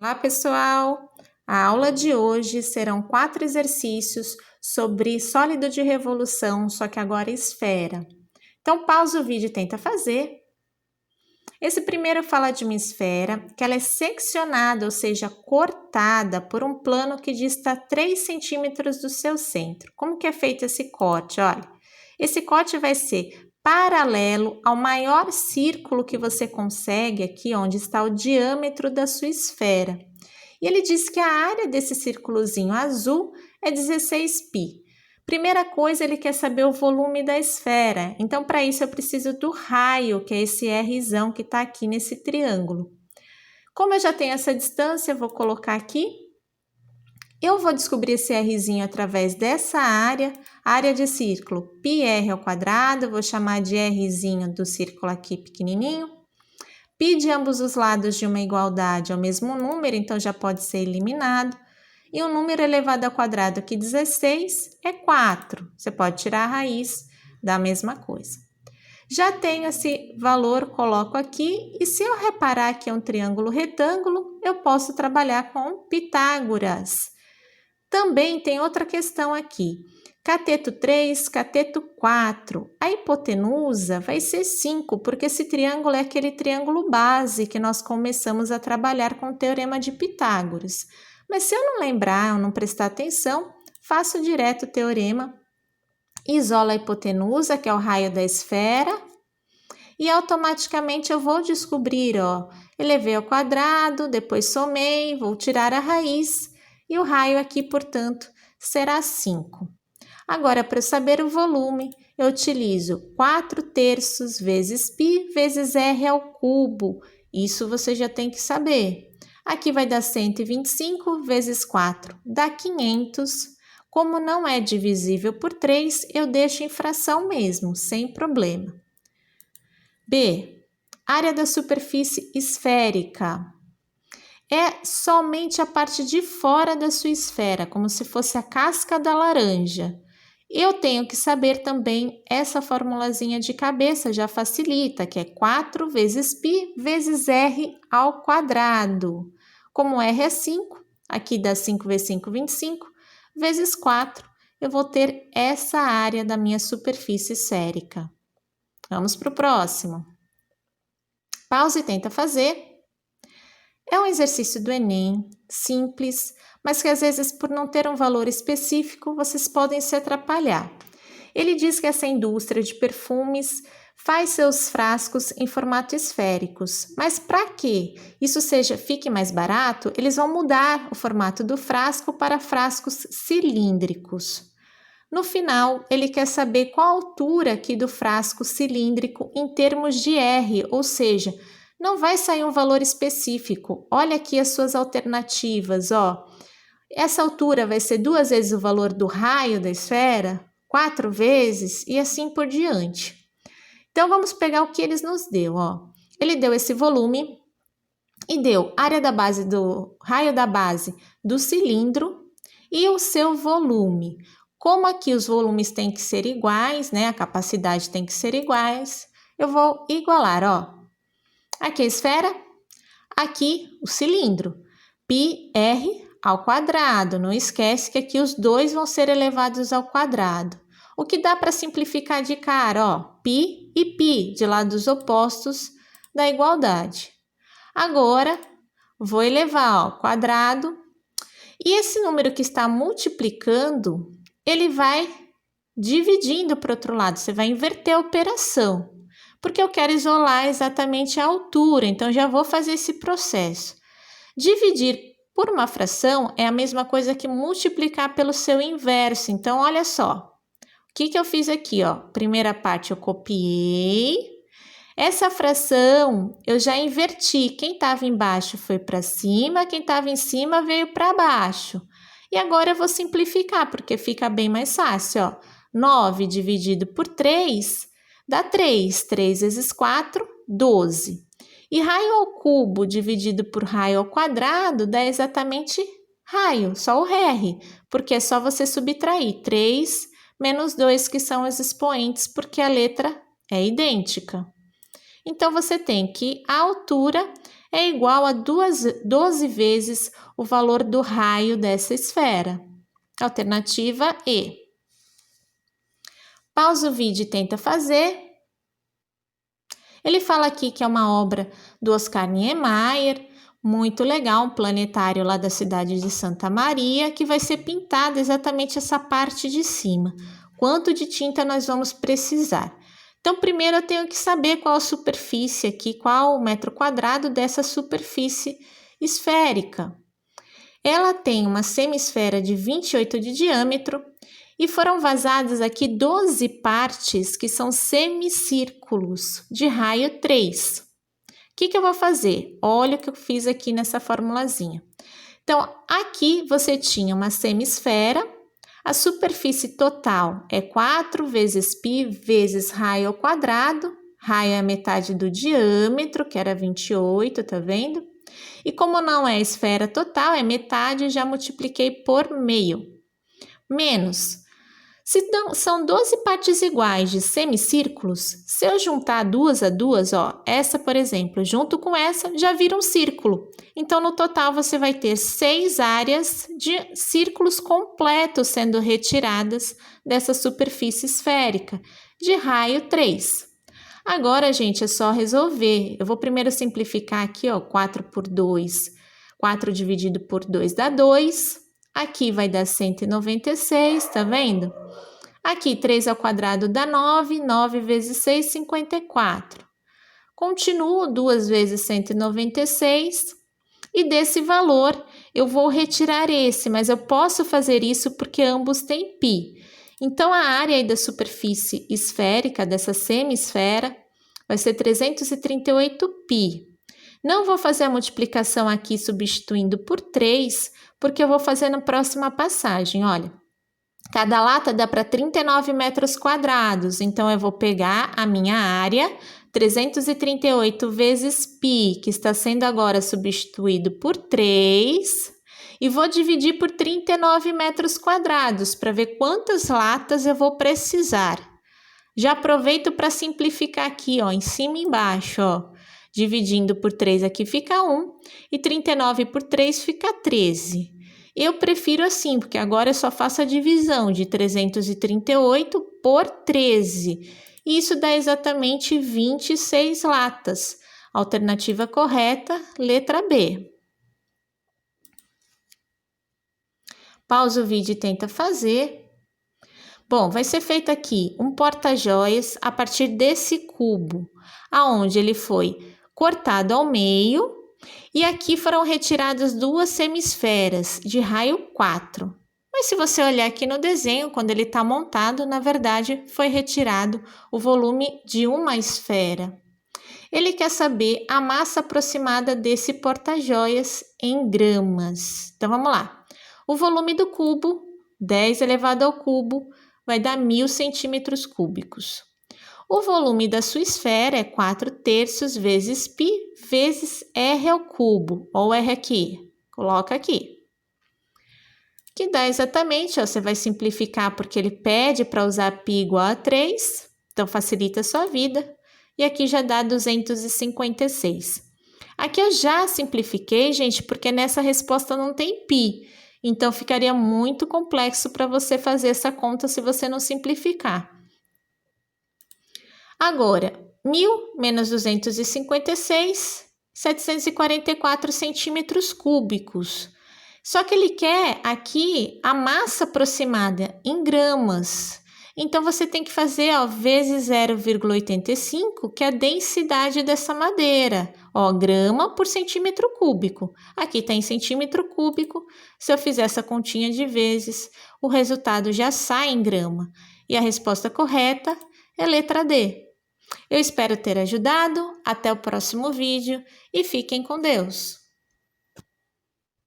Olá, pessoal! A aula de hoje serão 4 exercícios sobre sólido de revolução, só que agora esfera. Então, pausa o vídeo e tenta fazer. Esse primeiro fala de uma esfera que ela é seccionada, ou seja, cortada por um plano que dista 3 centímetros do seu centro. Como que é feito esse corte? Olha, esse corte vai ser paralelo ao maior círculo que você consegue aqui, onde está o diâmetro da sua esfera. E ele diz que a área desse círculozinho azul é 16π. Primeira coisa, ele quer saber o volume da esfera. Então, para isso, eu preciso do raio, que é esse Rzão que está aqui nesse triângulo. Como eu já tenho essa distância, eu vou colocar aqui. Eu vou descobrir esse Rzinho através dessa área de círculo, πr², vou chamar de Rzinho do círculo aqui pequenininho. Π de ambos os lados de uma igualdade é o mesmo número, então já pode ser eliminado. E o número elevado ao quadrado aqui, 16, é 4. Você pode tirar a raiz da mesma coisa. Já tenho esse valor, coloco aqui. E se eu reparar que é um triângulo retângulo, eu posso trabalhar com Pitágoras. Também tem outra questão aqui. Cateto 3, cateto 4. A hipotenusa vai ser 5, porque esse triângulo é aquele triângulo base que nós começamos a trabalhar com o teorema de Pitágoras. Mas se eu não lembrar ou não prestar atenção, faço direto o teorema, isolo a hipotenusa, que é o raio da esfera, e automaticamente eu vou descobrir, elevei ao quadrado, depois somei, vou tirar a raiz, e o raio aqui, portanto, será 5. Agora, para eu saber o volume, eu utilizo 4/3 vezes π vezes r². Isso você já tem que saber. Aqui vai dar 125 vezes 4, dá 500. Como não é divisível por 3, eu deixo em fração mesmo, sem problema. B. Área da superfície esférica. É somente a parte de fora da sua esfera, como se fosse a casca da laranja. Eu tenho que saber também essa formulazinha de cabeça, já facilita, que é 4 vezes π vezes r². Como r é 5, aqui dá 5 vezes 5, 25, vezes 4, eu vou ter essa área da minha superfície esférica. Vamos para o próximo. Pausa e tenta fazer. É um exercício do Enem, simples, mas que às vezes, por não ter um valor específico, vocês podem se atrapalhar. Ele diz que essa indústria de perfumes faz seus frascos em formato esféricos, mas para que isso fique mais barato, eles vão mudar o formato do frasco para frascos cilíndricos. No final, ele quer saber qual a altura aqui do frasco cilíndrico em termos de R, ou seja, não vai sair um valor específico. Olha aqui as suas alternativas, Essa altura vai ser 2 vezes o valor do raio da esfera, 4 vezes e assim por diante. Então, vamos pegar o que eles nos deu, Ele deu esse volume e deu área da base do raio da base do cilindro e o seu volume. Como aqui os volumes têm que ser iguais, né? A capacidade tem que ser iguais, eu vou igualar, Aqui a esfera, aqui o cilindro. πr². Não esquece que aqui os dois vão ser elevados ao quadrado. O que dá para simplificar de cara, π e π, de lados opostos da igualdade. Agora, vou elevar ao quadrado. E esse número que está multiplicando, ele vai dividindo para o outro lado. Você vai inverter a operação. Porque eu quero isolar exatamente a altura, então já vou fazer esse processo. Dividir por uma fração é a mesma coisa que multiplicar pelo seu inverso. Então, olha só. O que eu fiz aqui, Primeira parte eu copiei. Essa fração eu já inverti. Quem estava embaixo foi para cima, quem estava em cima veio para baixo. E agora eu vou simplificar, porque fica bem mais fácil, 9 dividido por 3 dá 3. 3 vezes 4, 12. E raio ao cubo dividido por raio ao quadrado dá exatamente raio, só o R, porque é só você subtrair 3 menos 2, que são os expoentes, porque a letra é idêntica. Então, você tem que a altura é igual a 12 vezes o valor do raio dessa esfera. Alternativa E. Pausa o vídeo e tenta fazer. Ele fala aqui que é uma obra do Oscar Niemeyer, muito legal, um planetário lá da cidade de Santa Maria, que vai ser pintada exatamente essa parte de cima. Quanto de tinta nós vamos precisar? Então, primeiro eu tenho que saber qual a superfície aqui, qual o metro quadrado dessa superfície esférica. Ela tem uma semisfera de 28 de diâmetro e foram vazadas aqui 12 partes que são semicírculos de raio 3. O que eu vou fazer? Olha o que eu fiz aqui nessa formulazinha. Então, aqui você tinha uma semisfera, a superfície total é 4 vezes π vezes raio ao quadrado, raio é a metade do diâmetro, que era 28, tá vendo? E como não é esfera total, é metade, já multipliquei por meio. Menos, se são 12 partes iguais de semicírculos, se eu juntar duas a duas, ó, essa, por exemplo, junto com essa, já vira um círculo. Então, no total, você vai ter 6 áreas de círculos completos sendo retiradas dessa superfície esférica, de raio 3. Agora, gente, é só resolver. Eu vou primeiro simplificar aqui, ó, 4 por 2. 4 dividido por 2 dá 2. Aqui vai dar 196, tá vendo? Aqui, 3 ao quadrado dá 9. 9 vezes 6, 54. Continuo 2 vezes 196. E desse valor, eu vou retirar esse, mas eu posso fazer isso porque ambos têm π. Então, a área aí da superfície esférica, dessa semisfera, vai ser 338π. Não vou fazer a multiplicação aqui substituindo por 3, porque eu vou fazer na próxima passagem, olha. Cada lata dá para 39 metros quadrados, então eu vou pegar a minha área, 338 vezes π, que está sendo agora substituído por 3, e vou dividir por 39 metros quadrados para ver quantas latas eu vou precisar. Já aproveito para simplificar aqui, ó, em cima e embaixo, ó. Dividindo por 3 aqui fica 1 e 39 por 3 fica 13. Eu prefiro assim, porque agora eu só faço a divisão de 338 por 13. Isso dá exatamente 26 latas. Alternativa correta, letra B. Pausa o vídeo e tenta fazer. Bom, vai ser feito aqui um porta-joias a partir desse cubo, aonde ele foi cortado ao meio, e aqui foram retiradas 2 semisferas de raio 4. Mas se você olhar aqui no desenho, quando ele está montado, na verdade, foi retirado o volume de uma esfera. Ele quer saber a massa aproximada desse porta-joias em gramas. Então, vamos lá. O volume do cubo, 10 elevado ao cubo, vai dar 1000 centímetros cúbicos. O volume da sua esfera é 4/3 vezes π vezes r ao cubo, ou r aqui, coloca aqui. Que dá exatamente, ó, você vai simplificar porque ele pede para usar π igual a 3, então facilita a sua vida. E aqui já dá 256. Aqui eu já simplifiquei, gente, porque nessa resposta não tem π. Então, ficaria muito complexo para você fazer essa conta se você não simplificar. Agora, 1000 menos 256, 744 centímetros cúbicos. Só que ele quer aqui a massa aproximada em gramas. Então, você tem que fazer, ó, vezes 0,85, que é a densidade dessa madeira. Ó, grama por centímetro cúbico. Aqui está em centímetro cúbico. Se eu fizer essa continha de vezes, o resultado já sai em grama. E a resposta correta é letra D. Eu espero ter ajudado. Até o próximo vídeo e fiquem com Deus.